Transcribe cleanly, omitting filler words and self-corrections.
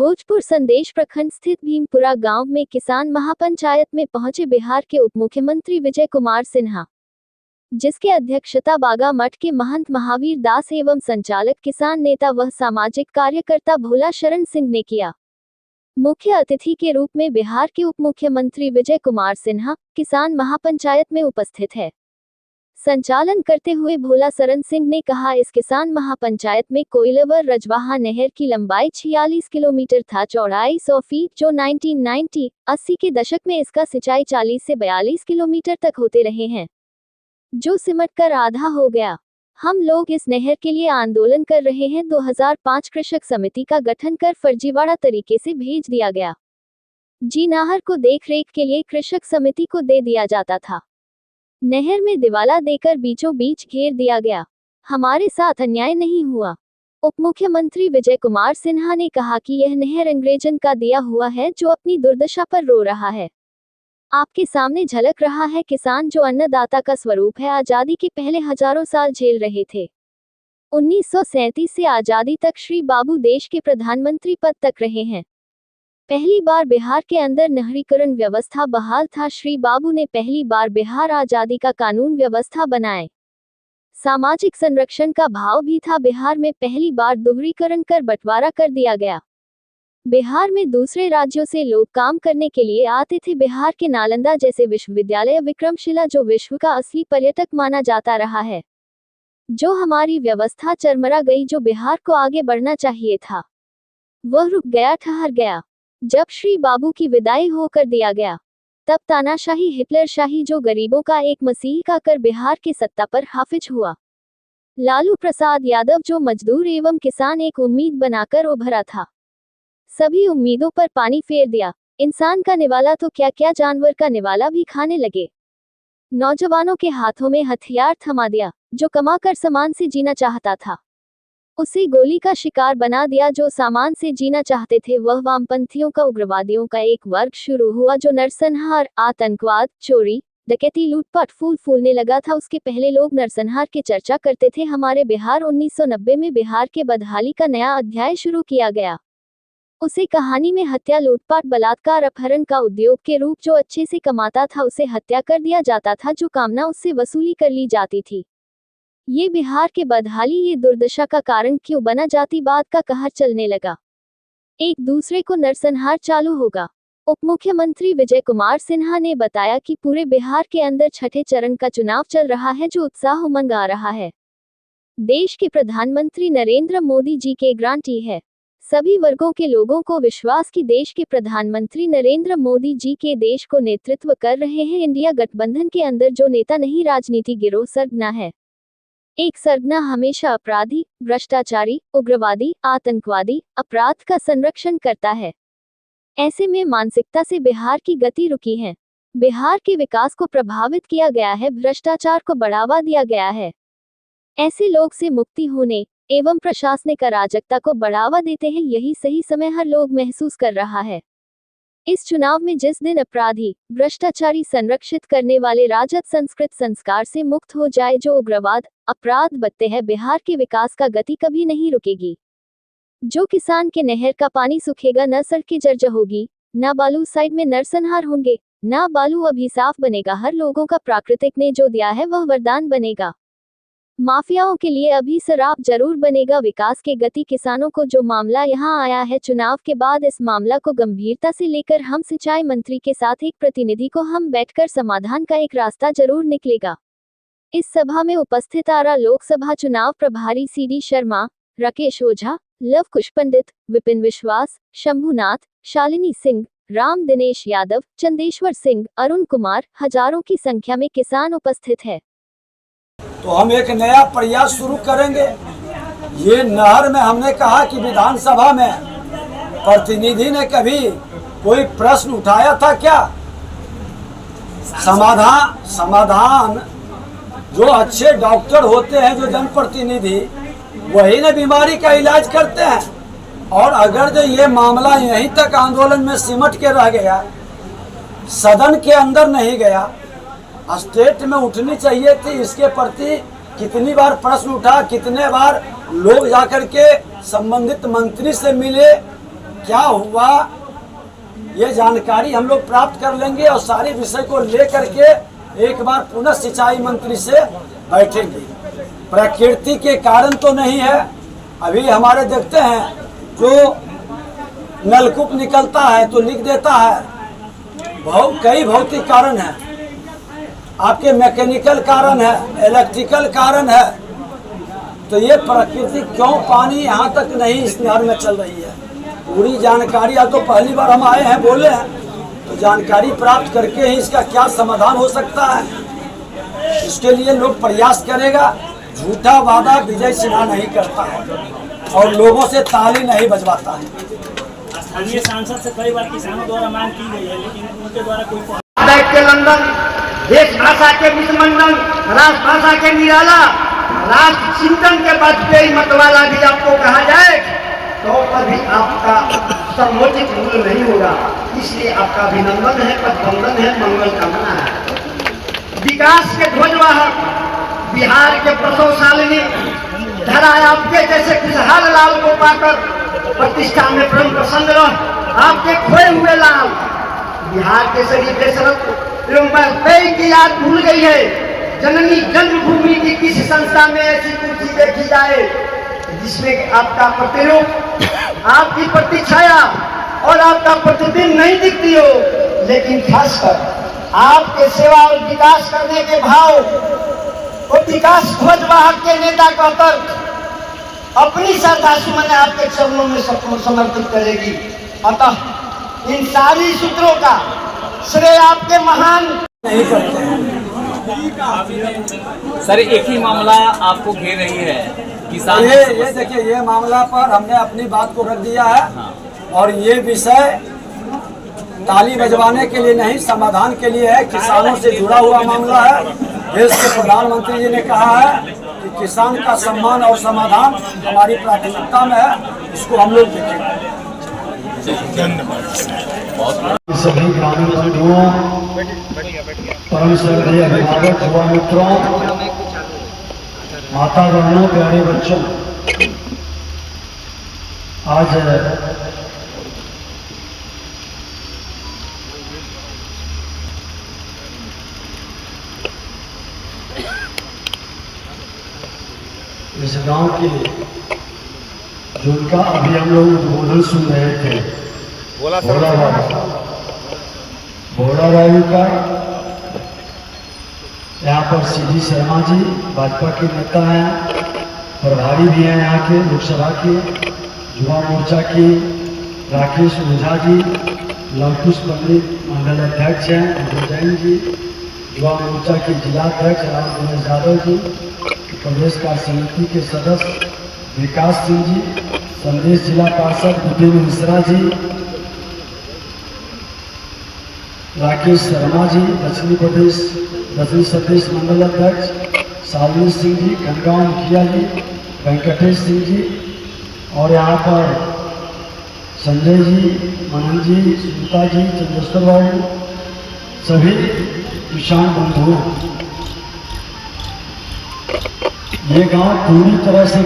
भोजपुर संदेश प्रखंड स्थित भीमपुरा गांव में किसान महापंचायत में पहुंचे बिहार के उप मुख्यमंत्री विजय कुमार सिन्हा, जिसके अध्यक्षता बागा मठ के महंत महावीर दास एवं संचालक किसान नेता व सामाजिक कार्यकर्ता भोला शरण सिंह ने किया। मुख्य अतिथि के रूप में बिहार के उप मुख्यमंत्री विजय कुमार सिन्हा किसान महापंचायत में उपस्थित है। संचालन करते हुए भोला शरण सिंह ने कहा, इस किसान महापंचायत में कोइलवर रजवाहा नहर की लंबाई 46 किलोमीटर था, चौड़ाई 100 फीट, जो 1980 के दशक में इसका सिंचाई 40 से 42 किलोमीटर तक होते रहे हैं, जो सिमट कर आधा हो गया। हम लोग इस नहर के लिए आंदोलन कर रहे हैं। 2005 कृषक समिति का गठन कर फर्जीवाड़ा तरीके से भेज दिया गया। जी नहर को देख रेख के लिए कृषक समिति को दे दिया जाता था। नहर में दिवाला देकर बीचों बीच घेर दिया गया। हमारे साथ अन्याय नहीं हुआ। उप मुख्यमंत्री विजय कुमार सिन्हा ने कहा कि यह नहर अंग्रेजन का दिया हुआ है, जो अपनी दुर्दशा पर रो रहा है। आपके सामने झलक रहा है किसान, जो अन्नदाता का स्वरूप है, आजादी के पहले हजारों साल झेल रहे थे। 1937 से आजादी तक श्री बाबू देश के प्रधानमंत्री पद तक रहे हैं। पहली बार बिहार के अंदर नहरीकरण व्यवस्था बहाल था। श्री बाबू ने पहली बार बिहार आजादी का कानून व्यवस्था बनाए। सामाजिक संरक्षण का भाव भी था। बिहार में पहली बार दोहरीकरण कर बंटवारा कर दिया गया। बिहार में दूसरे राज्यों से लोग काम करने के लिए आते थे। बिहार के नालंदा जैसे विश्वविद्यालय विक्रमशिला, जो विश्व का असली पर्यटक माना जाता रहा है। जो हमारी व्यवस्था चरमरा गई, जो बिहार को आगे बढ़ना चाहिए था, वह रुक गया, ठहर गया। जब श्री बाबू की विदाई होकर दिया गया, तब तानाशाही, हिटलरशाही, जो गरीबों का एक मसीह का कर बिहार की सत्ता पर हाफिज हुआ। लालू प्रसाद यादव, जो मजदूर एवं किसान एक उम्मीद बनाकर उभरा था, सभी उम्मीदों पर पानी फेर दिया। इंसान का निवाला तो क्या क्या, जानवर का निवाला भी खाने लगे। नौजवानों के हाथों में हथियार थमा दिया। जो कमाकर सामान से जीना चाहता था, उसे गोली का शिकार बना दिया। जो सामान से जीना चाहते थे, वह वामपंथियों का, उग्रवादियों का एक वर्ग शुरू हुआ, जो नरसंहार, आतंकवाद, चोरी, डकैती, लूटपाट फूलने लगा था। उसके पहले लोग नरसंहार की चर्चा करते थे। हमारे बिहार 1990 में बिहार के बदहाली का नया अध्याय शुरू किया गया। उसे कहानी में हत्या, लूटपाट, बलात्कार, अपहरण का उद्योग के रूप, जो अच्छे से कमाता था उसे हत्या कर दिया जाता था, जो कामना उससे वसूली कर ली जाती थी। ये बिहार के बदहाली, ये दुर्दशा का कारण क्यों बना? जातिवाद का कहर चलने लगा। एक दूसरे को नरसंहार चालू होगा। उप मुख्यमंत्री विजय कुमार सिन्हा ने बताया कि पूरे बिहार के अंदर छठे चरण का चुनाव चल रहा है, जो उत्साह उमंग आ रहा है। देश के प्रधानमंत्री नरेंद्र मोदी जी के गारंटी है। सभी वर्गों के लोगों को विश्वास कि देश के प्रधानमंत्री नरेंद्र मोदी जी के देश को नेतृत्व कर रहे हैं। इंडिया गठबंधन के अंदर जो नेता नहीं, राजनीति गिरोह सरगना है। एक सरगना हमेशा अपराधी, भ्रष्टाचारी, उग्रवादी, आतंकवादी, अपराध का संरक्षण करता है। ऐसे में मानसिकता से बिहार की गति रुकी है। बिहार के विकास को प्रभावित किया गया है, भ्रष्टाचार को बढ़ावा दिया गया है। ऐसे लोग से मुक्ति होने एवं प्रशासनिक अराजकता को बढ़ावा देते हैं, यही सही समय हर लोग महसूस कर रहा है। इस चुनाव में जिस दिन अपराधी, भ्रष्टाचारी संरक्षित करने वाले राजद संस्कृत संस्कार से मुक्त हो जाए, जो उग्रवाद, अपराध बदते हैं, बिहार के विकास का गति कभी नहीं रुकेगी। जो किसान के नहर का पानी सूखेगा, न सड़कें जर्जर होगी, न बालू साइड में नरसंहार होंगे, न बालू अभी साफ बनेगा। हर लोगों का प्राकृतिक ने जो दिया है वह वरदान बनेगा। माफियाओं के लिए अभी शराब जरूर बनेगा। विकास के गति किसानों को जो मामला यहाँ आया है, चुनाव के बाद इस मामला को गंभीरता से लेकर हम सिंचाई मंत्री के साथ एक प्रतिनिधि को हम बैठकर समाधान का एक रास्ता जरूर निकलेगा। इस सभा में उपस्थित आरा लोकसभा चुनाव प्रभारी CD शर्मा, राकेश ओझा, लव कुश पंडित, विपिन विश्वास, शंभुनाथ, शालिनी सिंह, राम दिनेश यादव, चंदेश्वर सिंह, अरुण कुमार, हजारों की संख्या में किसान उपस्थित है। तो हम एक नया प्रयास शुरू करेंगे। ये नहर में हमने कहा कि विधानसभा में प्रतिनिधि ने कभी कोई प्रश्न उठाया था क्या? समाधान जो अच्छे डॉक्टर होते हैं, जो जनप्रतिनिधि, वही ना बीमारी का इलाज करते हैं। और अगर जो ये मामला यहीं तक आंदोलन में सिमट के रह गया, सदन के अंदर नहीं गया, स्टेट में उठनी चाहिए थी। इसके प्रति कितनी बार प्रश्न उठा, कितने बार लोग जाकर के संबंधित मंत्री से मिले, क्या हुआ ये जानकारी हम लोग प्राप्त कर लेंगे और सारे विषय को लेकर के एक बार पुनः सिंचाई मंत्री से बैठेंगे। प्रकृति के कारण तो नहीं है, अभी हमारे देखते हैं जो नलकूप निकलता है तो लिख देता है, कई भौतिक कारण है, आपके मैकेनिकल कारण है, इलेक्ट्रिकल कारण है। तो ये प्रकृति क्यों पानी यहाँ तक नहीं इस नहर में चल रही है, पूरी जानकारी आज तो पहली बार हम आए हैं बोले हैं, तो जानकारी प्राप्त करके ही इसका क्या समाधान हो सकता है। इसके लिए लोग प्रयास करेगा। झूठा वादा विजय सिन्हा नहीं करता है और लोगों से ताली नहीं बजवाता है। स्थानीय सांसद से कई बार किसानों द्वारा मांग की गई है, लेकिन उनके द्वारा कोई के लंदन, देश भाषा के विषमंडन, राष्ट्रभाषा के निराला, राष्ट्र चिंतन के वाजपेयी मतवाला भी आपको कहा जाए तो कभी आपका सर्वोचित मूल्य नहीं होगा। इसलिए आपका अभिनंदन है, पदवंदन है, मंगल कामना है। विकास के ध्वजवाहक बिहार के प्रसवशालिनी धरा आपके जैसे खुशहाल लाल को पाकर प्रतिष्ठा में परम प्रसन्न रह। आपके खोए हुए लाल बिहार के शरीर एवं वाजपेयी की याद भूल गई है। जननी जन्मभूमि की किसी संस्था में ऐसी कुर्सी देखी जाए जिसमें आपका प्रतिरूप, आपकी प्रतिछाया और आपका प्रतिबिंब नहीं दिखती हो, लेकिन खासकर आपके सेवा और विकास करने के भाव और विकास ध्वजवाहक के नेता कहकर अपनी श्रद्धा सुमन आपके चरणों में समर्पित करेगी। अतः इन सारी सूत्रों का श्रेय आपके महान नहीं करते। सर एक ही मामला आपको घेर रही है किसान। ये देखिए, ये मामला पर हमने अपनी बात को रख दिया है। हाँ। और ये विषय ताली बजवाने के लिए नहीं, समाधान के लिए है। किसानों से जुड़ा हुआ मामला है। देश के प्रधानमंत्री जी ने कहा है कि किसान का सम्मान और समाधान हमारी प्राथमिकता में है, इसको हम लोग देखेंगे। सभी ग्रामीण बंधुओं, परम श्रद्धेय अभिभावक, युवा मित्रों, माता बहनों, प्यारे बच्चों, आज इस गांव के जिनका अभी हम लोग उद्बोधन सुन रहे थे, भोला बाबू का, यहाँ पर सीधी शर्मा जी भाजपा के नेता हैं, प्रभारी भी हैं यहाँ के लोकसभा के, युवा मोर्चा के राकेश ओझा जी, लवकुश पंडित मंडल अध्यक्ष हैं अजय जैन जी, युवा मोर्चा के जिलाध्यक्ष राम गणेश यादव जी, प्रदेश कार्य समिति के सदस्य विकास सिंह जी, संदेश जिला पार्षद विपिन मिश्रा जी, राकेश शर्मा जी, दक्षिणी सतीश मंडल अध्यक्ष शालिनी सिंह जी, खंडगांव मुखिया जी, वेंकटेश सिंह जी, और यहाँ पर संजय जी, मनन जी, सुनीता जी, चंद्रेश्वर बाबू, सभी किसान बंधुओं, ये गांव पूरी तरह से